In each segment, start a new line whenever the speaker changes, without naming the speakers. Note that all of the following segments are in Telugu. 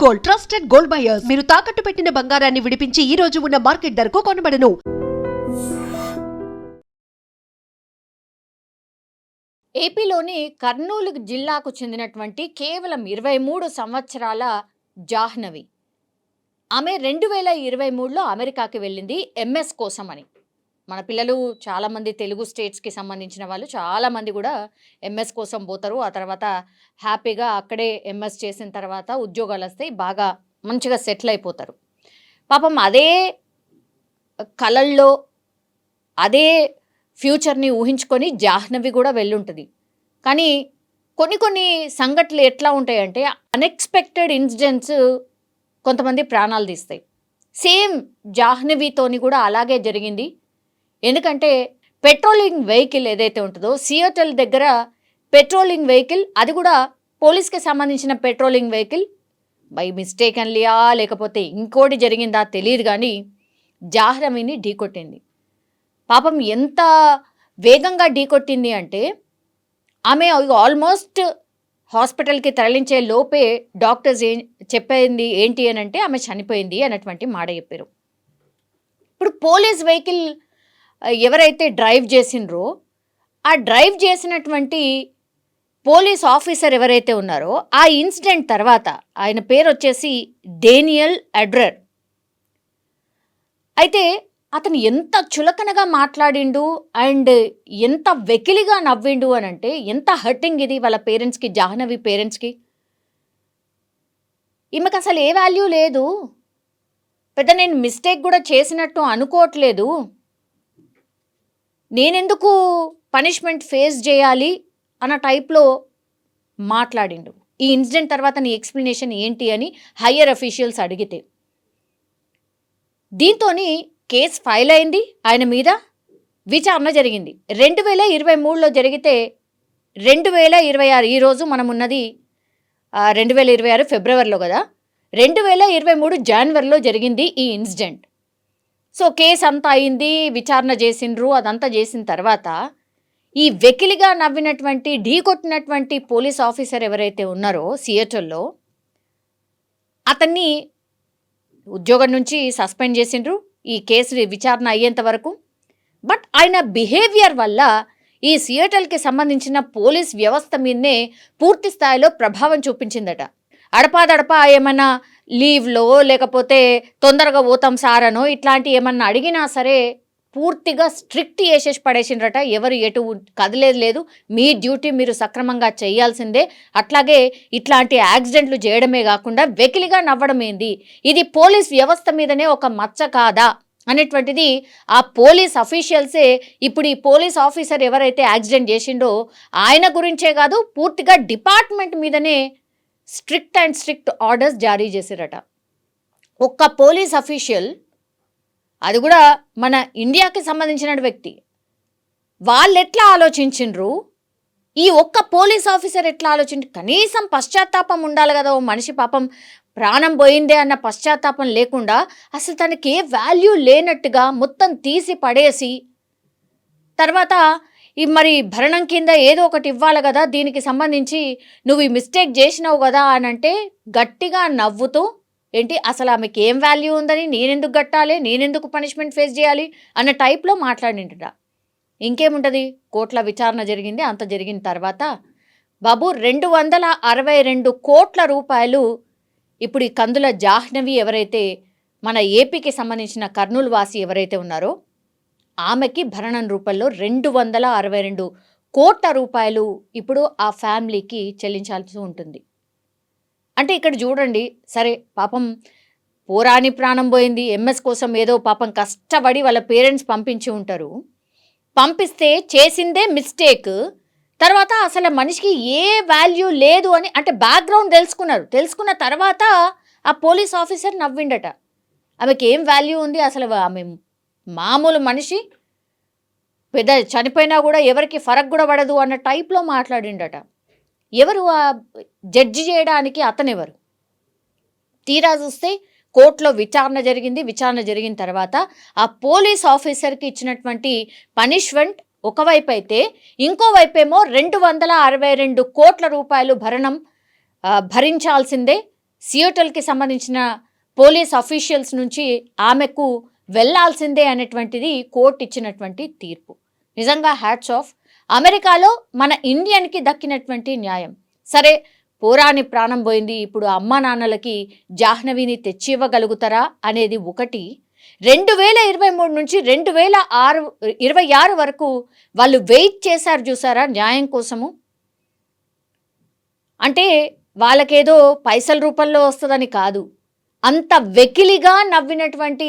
Gold, trusted gold buyers. మీరు తాకట్టు పెట్టిన బంగారాన్ని విడిపించి ఈ రోజు ఉన్న మార్కెట్ ధరకు కొనబడను.
ఏపీలోని కర్నూలు జిల్లాకు చెందినటువంటి కేవలం 23 సంవత్సరాల జాహ్నవి. ఆమె 2023లో అమెరికాకి వెళ్ళింది ఎంఎస్ కోసం అని. మన పిల్లలు చాలామంది తెలుగు స్టేట్స్కి సంబంధించిన వాళ్ళు చాలామంది కూడా ఎంఎస్ కోసం పోతారు. ఆ తర్వాత హ్యాపీగా అక్కడే ఎంఎస్ చేసిన తర్వాత ఉద్యోగాలు వస్తాయి, బాగా మంచిగా సెటిల్ అయిపోతారు. పాపం అదే కలల్లో అదే ఫ్యూచర్ని ఊహించుకొని జాహ్నవి కూడా వెళ్ళుంటుంది. కానీ కొన్ని సంఘటనలు ఎట్లా ఉంటాయంటే అన్ఎక్స్పెక్టెడ్ ఇన్సిడెంట్స్ కొంతమంది ప్రాణాలు తీస్తాయి. సేమ్ జాహ్నవితోని కూడా అలాగే జరిగింది. ఎందుకంటే పెట్రోలింగ్ వెహికల్ ఏదైతే ఉంటుందో సియోటల్ దగ్గర పెట్రోలింగ్ వెహికల్, అది కూడా పోలీస్కి సంబంధించిన పెట్రోలింగ్ వెహికల్ బై మిస్టేక్ అన్లియా లేకపోతే ఇంకోటి జరిగిందా తెలియదు, కానీ జాహ్నవిని ఢీకొట్టింది. పాపం ఎంత వేగంగా ఢీకొట్టింది అంటే ఆమె ఆల్మోస్ట్ హాస్పిటల్కి తరలించే లోపే డాక్టర్స్ చెప్పింది ఏంటి అని అంటే ఆమె చనిపోయింది అన్నటువంటి మాట చెప్పారు. ఇప్పుడు పోలీస్ వెహికల్ ఎవరైతే డ్రైవ్ చేసిండ్రో ఆ డ్రైవ్ చేసినటువంటి పోలీస్ ఆఫీసర్ ఎవరైతే ఉన్నారో ఆ ఇన్సిడెంట్ తర్వాత ఆయన పేరు వచ్చేసి డేనియల్ అడ్రర్. అయితే అతను ఎంత చులకనగా మాట్లాడిండు అండ్ ఎంత వెకిలిగా నవ్విండు అని అంటే ఎంత హర్టింగ్ ఇది వాళ్ళ పేరెంట్స్కి, జాహ్నవి పేరెంట్స్కి. ఈమెకు అసలు ఏ వాల్యూ లేదు, పెద్ద నేను మిస్టేక్ కూడా చేసినట్టు అనుకోవట్లేదు, నేనెందుకు పనిష్మెంట్ ఫేస్ చేయాలి అన్న టైప్లో మాట్లాడిండు. ఈ ఇన్సిడెంట్ తర్వాత నీ ఎక్స్ప్లెనేషన్ ఏంటి అని హయ్యర్ అఫీషియల్స్ అడిగితే దీంతో కేసు ఫైల్ అయింది, ఆయన మీద విచారణ జరిగింది. 2023లో జరిగితే 2026 ఈరోజు మనం ఉన్నది 2026 ఫిబ్రవరిలో కదా, 2023 జనవరిలో జరిగింది ఈ ఇన్సిడెంట్. సో కేసు అంతా అయింది, విచారణ చేసిండ్రు, అదంతా చేసిన తర్వాత ఈ వెకిలిగా నవ్వినటువంటి ఢీకొట్టినటువంటి పోలీస్ ఆఫీసర్ ఎవరైతే ఉన్నారో సియోటల్లో అతన్ని ఉద్యోగం నుంచి సస్పెండ్ చేసిండ్రు ఈ కేసు విచారణ అయ్యేంత వరకు. బట్ ఆయన బిహేవియర్ వల్ల ఈ సియోటల్కి సంబంధించిన పోలీస్ వ్యవస్థ మీదనే పూర్తి స్థాయిలో ప్రభావం చూపించిందట. అడపాదడపా ఏమన్నా లీవ్లో లేకపోతే తొందరగా పోతాం సారనో ఇట్లాంటి ఏమన్నా అడిగినా సరే పూర్తిగా స్ట్రిక్ట్ చేసేసి పడేసిండ్రట. ఎవరు ఎటు కదలేదు లేదు, మీ డ్యూటీ మీరు సక్రమంగా చేయాల్సిందే. అట్లాగే ఇట్లాంటి యాక్సిడెంట్లు చేయడమే కాకుండా వెకిలిగా నవ్వడం ఏంది, ఇది పోలీస్ వ్యవస్థ మీదనే ఒక మచ్చ కాదా అనేటువంటిది ఆ పోలీస్ అఫీషియల్సే ఇప్పుడు ఈ పోలీస్ ఆఫీసర్ ఎవరైతే యాక్సిడెంట్ చేసిండో ఆయన గురించే కాదు, పూర్తిగా డిపార్ట్మెంట్ మీదనే స్ట్రిక్ట్ ఆర్డర్స్ జారీ చేశారట. ఒక్క పోలీస్ అఫీషియల్, అది కూడా మన ఇండియాకి సంబంధించిన వ్యక్తి, వాళ్ళు ఎట్లా ఆలోచించిండ్రు, ఈ ఒక్క పోలీస్ ఆఫీసర్ ఎట్లా ఆలోచించు, కనీసం పశ్చాత్తాపం ఉండాలి కదా. ఓ మనిషి పాపం ప్రాణం పోయిందే అన్న పశ్చాత్తాపం లేకుండా అసలు తనకి ఏ వాల్యూ లేనట్టుగా మొత్తం తీసి పడేసి తర్వాత మరి భరణం కింద ఏదో ఒకటి ఇవ్వాలి కదా, దీనికి సంబంధించి నువ్వు ఈ మిస్టేక్ చేసినావు కదా అని అంటే గట్టిగా నవ్వుతూ ఏంటి అసలు ఆమెకి ఏం వాల్యూ ఉందని, నేనెందుకు కట్టాలి, నేనెందుకు పనిష్మెంట్ ఫేస్ చేయాలి అన్న టైప్లో మాట్లాడింట. ఇంకేముంటుంది, కోట్ల విచారణ జరిగింది. అంత జరిగిన తర్వాత బాబు 262 కోట్ల రూపాయలు ఇప్పుడు ఈ కందుల జాహ్నవి ఎవరైతే మన ఏపీకి సంబంధించిన కర్నూలు వాసి ఎవరైతే ఉన్నారో ఆమెకి భరణం రూపంలో 262 కోట్ల రూపాయలు ఇప్పుడు ఆ ఫ్యామిలీకి చెల్లించాల్సి ఉంటుంది. అంటే ఇక్కడ చూడండి, సరే పాపం పోరాని ప్రాణం పోయింది, ఎంఎస్ కోసం ఏదో పాపం కష్టపడి వాళ్ళ పేరెంట్స్ పంపించి ఉంటారు, పంపిస్తే చేసిందే మిస్టేక్. తర్వాత అసలు మనిషికి ఏ వాల్యూ లేదు అని అంటే బ్యాక్గ్రౌండ్ తెలుసుకున్న తర్వాత ఆ పోలీస్ ఆఫీసర్ నవ్విండట. ఆమెకి ఏం వాల్యూ ఉంది, అసలు ఆమె మామూలు మనిషి, పెద్ద చనిపోయినా కూడా ఎవరికి ఫరక్ కూడా పడదు అన్న టైప్లో మాట్లాడిండట. ఎవరు ఆ జడ్జి చేయడానికి, అతనెవరు? తీరా చూస్తే కోర్టులో విచారణ జరిగింది. విచారణ జరిగిన తర్వాత ఆ పోలీస్ ఆఫీసర్కి ఇచ్చినటువంటి పనిష్మెంట్ ఒకవైపు అయితే, ఇంకోవైపేమో 262 కోట్ల రూపాయలు భరణం భరించాల్సిందే, సియోటల్కి సంబంధించిన పోలీస్ అఫీషియల్స్ నుంచి ఆమెకు వెళ్లాల్సిందే అనేటువంటిది కోర్టు ఇచ్చినటువంటి తీర్పు. నిజంగా హ్యాట్స్ ఆఫ్. అమెరికాలో మన ఇండియన్కి దక్కినటువంటి న్యాయం. సరే, పోరాని ప్రాణం పోయింది, ఇప్పుడు అమ్మా నాన్నలకి జాహ్నవిని తెచ్చి ఇవ్వగలుగుతారా అనేది ఒకటి. 2023 నుంచి 2026 వరకు వాళ్ళు వెయిట్ చేశారు చూసారా న్యాయం కోసము. అంటే వాళ్ళకేదో పైసల రూపంలో వస్తుందని కాదు, అంత వెకిలిగా నవ్వినటువంటి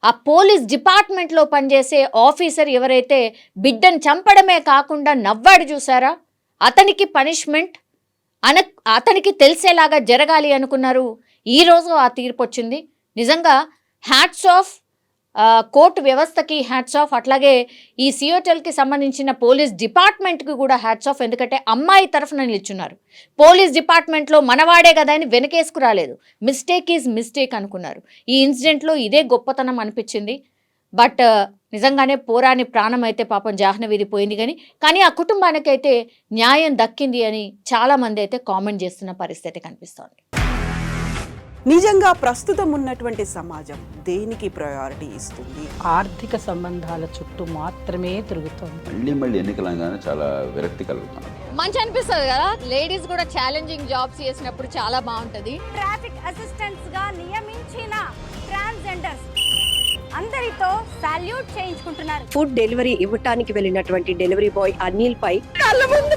ఆ పోలీస్ డిపార్ట్మెంట్లో పనిచేసే ఆఫీసర్ ఎవరైతే బిడ్డను చంపడమే కాకుండా నవ్వాడు చూసారా, అతనికి పనిష్మెంట్ అతనికి తెలిసేలాగా జరగాలి అనుకున్నారు. ఈరోజు ఆ తీర్పు వచ్చింది. నిజంగా హ్యాట్స్ ఆఫ్ కోర్టు వ్యవస్థకి, హ్యాట్స్ ఆఫ్. అట్లాగే ఈ సియోటల్కి సంబంధించిన పోలీస్ డిపార్ట్మెంట్కి కూడా హ్యాట్స్ ఆఫ్. ఎందుకంటే అమ్మాయి తరఫున నిల్చున్నారు. పోలీస్ డిపార్ట్మెంట్లో మనవాడే కదా అని వెనకేసుకు రాలేదు. మిస్టేక్ ఈజ్ మిస్టేక్ అనుకున్నారు. ఈ ఇన్సిడెంట్లో ఇదే గొప్పతనం అనిపించింది. బట్ నిజంగానే పోరాని ప్రాణం అయితే పాపం జాహ్నవిది పోయింది, కానీ ఆ కుటుంబానికైతే న్యాయం దక్కింది అని చాలామంది అయితే కామెంట్ చేస్తున్న పరిస్థితి కనిపిస్తోంది.
నిజంగా ప్రస్తుతం ఉన్నటువంటి సమాజం దేనికి ప్రయారిటీ ఇస్తుంది?
ఆర్థిక సంబంధాల చుట్టూ మాత్రమే తిరుగుతోంది.
మళ్ళీ ఎన్నికలంగానే చాలా విరక్తి కలుగుతాను.
మంచి అనిపిస్తుంది కదా, లేడీస్ కూడా ఛాలెంజింగ్ జాబ్స్ చేసినప్పుడు చాలా బాగుంటుంది.
ట్రాఫిక్ అసిస్టెంట్స్ గా నియమించిన ట్రాన్స్జెండర్స్ అందరితో సాల్యూట్ చేయించుకుంటున్నారు.
ఫుడ్ డెలివరీ ఇవ్వటానికి వెళ్ళినటువంటి డెలివరీ బాయ్ అనిల్ పై కళ్ళ ముందు